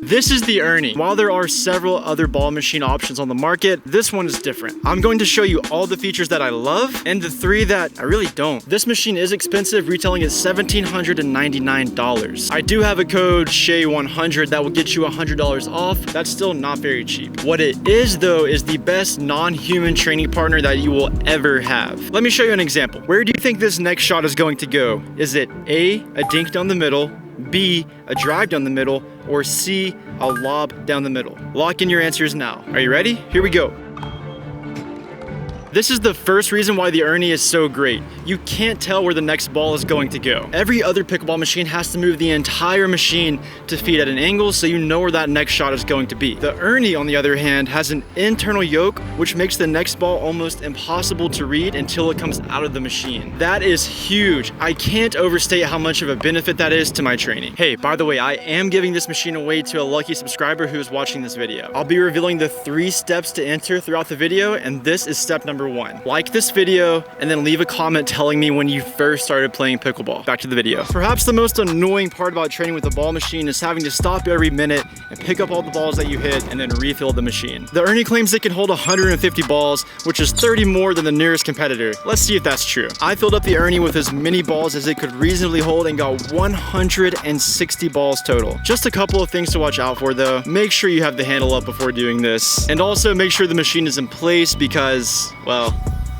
This is the Erne. While there are several other ball machine options on the market, this one is different. I'm going to show you all the features that I love and the 3 that I really don't. This machine is expensive, retailing at $1,799. I do have a code Shea100 that will get you $100 off. That's still not very cheap. What it is though is the best non-human training partner that you will ever have. Let me show you an example. Where do you think this next shot is going to go? Is it A, a dink down the middle, B, a drive down the middle, or C, a lob down the middle? Lock in your answers now. Are you ready? Here we go. This is the first reason why the Erne is so great. You can't tell where the next ball is going to go. Every other pickleball machine has to move the entire machine to feed at an angle so you know where that next shot is going to be. The Erne, on the other hand, has an internal yoke which makes the next ball almost impossible to read until it comes out of the machine. That is huge. I can't overstate how much of a benefit that is to my training. Hey, by the way, I am giving this machine away to a lucky subscriber who is watching this video. I'll be revealing the 3 steps to enter throughout the video, and this is step number 1. Like this video and then leave a comment telling me when you first started playing pickleball. Back to the video. Perhaps the most annoying part about training with a ball machine is having to stop every minute and pick up all the balls that you hit and then refill the machine. The Erne claims it can hold 150 balls, which is 30 more than the nearest competitor. Let's see if that's true. I filled up the Erne with as many balls as it could reasonably hold and got 160 balls total. Just a couple of things to watch out for though. Make sure you have the handle up before doing this. And also make sure the machine is in place because, well,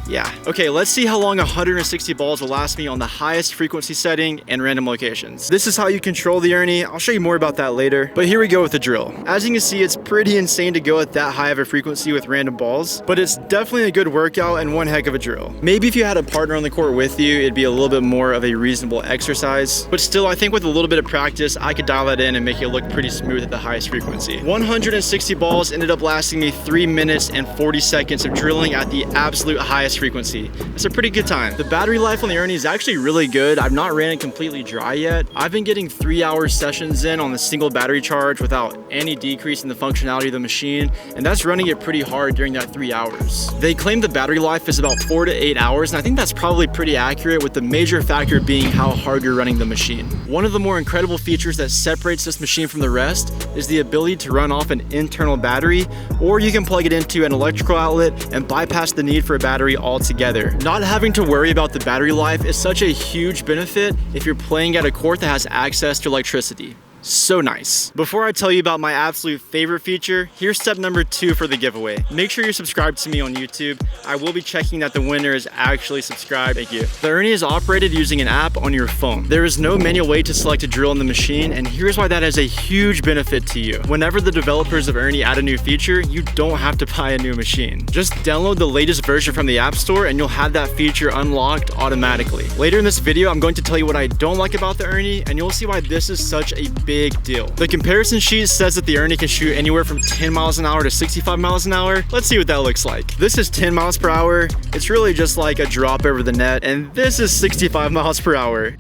yeah. Okay, let's see how long 160 balls will last me on the highest frequency setting and random locations. This is how you control the Erne. I'll show you more about that later, but here we go with the drill. As you can see, it's pretty insane to go at that high of a frequency with random balls, but it's definitely a good workout and one heck of a drill. Maybe if you had a partner on the court with you, it'd be a little bit more of a reasonable exercise, but still, I think with a little bit of practice, I could dial that in and make it look pretty smooth at the highest frequency. 160 balls ended up lasting me 3 minutes and 40 seconds of drilling at the absolute highest frequency. It's a pretty good time. The battery life on the Erne is actually really good. I've not ran it completely dry yet. I've been getting 3-hour sessions in on the single battery charge without any decrease in the functionality of the machine, and that's running it pretty hard during that 3 hours. They claim the battery life is about 4 to 8 hours, and I think that's probably pretty accurate, with the major factor being how hard you're running the machine. One of the more incredible features that separates this machine from the rest is the ability to run off an internal battery, or you can plug it into an electrical outlet and bypass the need for a battery altogether. Not having to worry about the battery life is such a huge benefit if you're playing at a court that has access to electricity. So nice. Before I tell you about my absolute favorite feature, here's step number 2 for the giveaway. Make sure you're subscribed to me on YouTube. I will be checking that the winner is actually subscribed. Thank you. The Erne is operated using an app on your phone. There is no manual way to select a drill in the machine, and here's why that is a huge benefit to you. Whenever the developers of Erne add a new feature, you don't have to buy a new machine. Just download the latest version from the App Store and you'll have that feature unlocked automatically. Later in this video, I'm going to tell you what I don't like about the Erne, and you'll see why this is such a big deal. The comparison sheet says that the Erne can shoot anywhere from 10 miles an hour to 65 miles an hour. Let's see what that looks like. This is 10 miles per hour. It's really just like a drop over the net, and this is 65 miles per hour.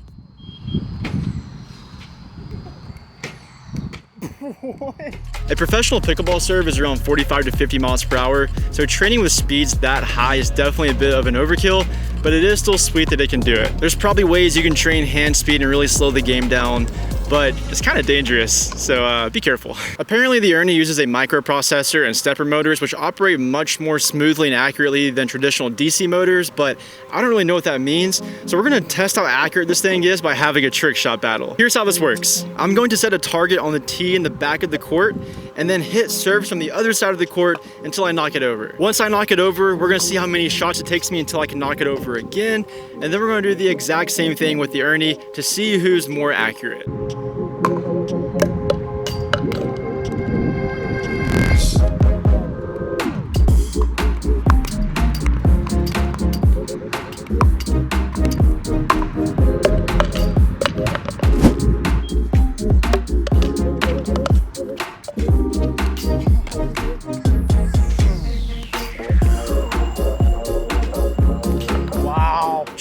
What? A professional pickleball serve is around 45 to 50 miles per hour, so training with speeds that high is definitely a bit of an overkill, but it is still sweet that it can do it. There's probably ways you can train hand speed and really slow the game down, but it's kind of dangerous, so be careful. Apparently the Erne uses a microprocessor and stepper motors, which operate much more smoothly and accurately than traditional DC motors, but I don't really know what that means, so we're gonna test how accurate this thing is by having a trick shot battle. Here's how this works. I'm going to set a target on the tee in the back of the court and then hit serves from the other side of the court until I knock it over. Once I knock it over, we're gonna see how many shots it takes me until I can knock it over again, and then we're gonna do the exact same thing with the Erne to see who's more accurate.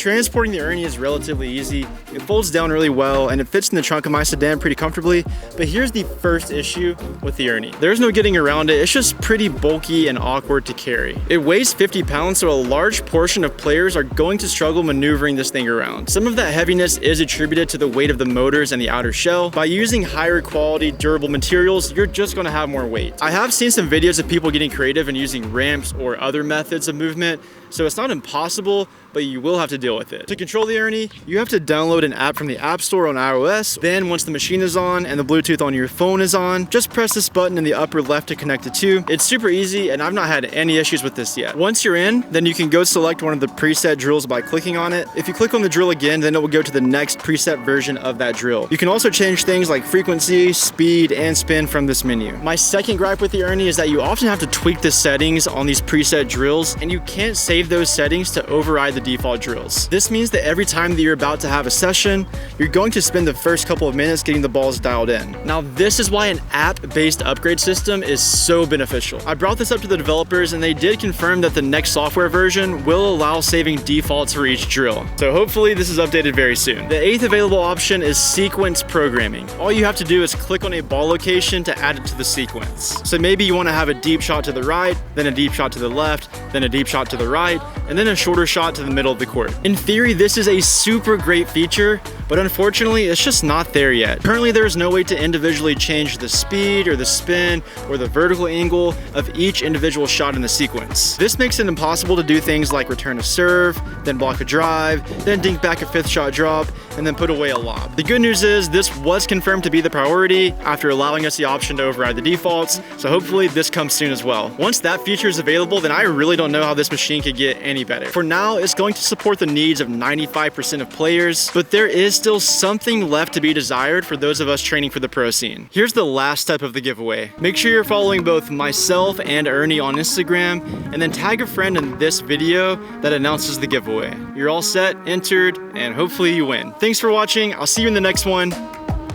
Transporting the Erne is relatively easy. It folds down really well and it fits in the trunk of my sedan pretty comfortably. But here's the first issue with the Erne. There's no getting around it. It's just pretty bulky and awkward to carry. It weighs 50 pounds, so a large portion of players are going to struggle maneuvering this thing around. Some of that heaviness is attributed to the weight of the motors and the outer shell. By using higher quality, durable materials, you're just going to have more weight. I have seen some videos of people getting creative and using ramps or other methods of movement, so it's not impossible, but you will have to deal with it. To control the Erne, you have to download an app from the App Store on iOS. Then once the machine is on and the Bluetooth on your phone is on, just press this button in the upper left to connect the two. It's super easy and I've not had any issues with this yet. Once you're in, then you can go select one of the preset drills by clicking on it. If you click on the drill again, then it will go to the next preset version of that drill. You can also change things like frequency, speed, and spin from this menu. My second gripe with the Erne is that you often have to tweak the settings on these preset drills and you can't save those settings to override the default drills. This means that every time that you're about to have a session, you're going to spend the first couple of minutes getting the balls dialed in. Now, this is why an app-based upgrade system is so beneficial. I brought this up to the developers and they did confirm that the next software version will allow saving defaults for each drill. So hopefully this is updated very soon. The 8th available option is sequence programming. All you have to do is click on a ball location to add it to the sequence. So maybe you want to have a deep shot to the right, then a deep shot to the left, then a deep shot to the right, and then a shorter shot to the middle of the court. In theory, this is a super great feature, but unfortunately, it's just not there yet. Currently, there is no way to individually change the speed or the spin or the vertical angle of each individual shot in the sequence. This makes it impossible to do things like return a serve, then block a drive, then dink back a 5th shot drop, and then put away a lob. The good news is this was confirmed to be the priority after allowing us the option to override the defaults, so hopefully this comes soon as well. Once that feature is available, then I really don't know how this machine could get any better. For now, it's going to support the needs of 95% of players, but there is still something left to be desired for those of us training for the pro scene. Here's the last step of the giveaway. Make sure you're following both myself and Erne on Instagram, and then tag a friend in this video that announces the giveaway. You're all set, entered, and hopefully you win. Thanks for watching. I'll see you in the next one.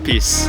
Peace.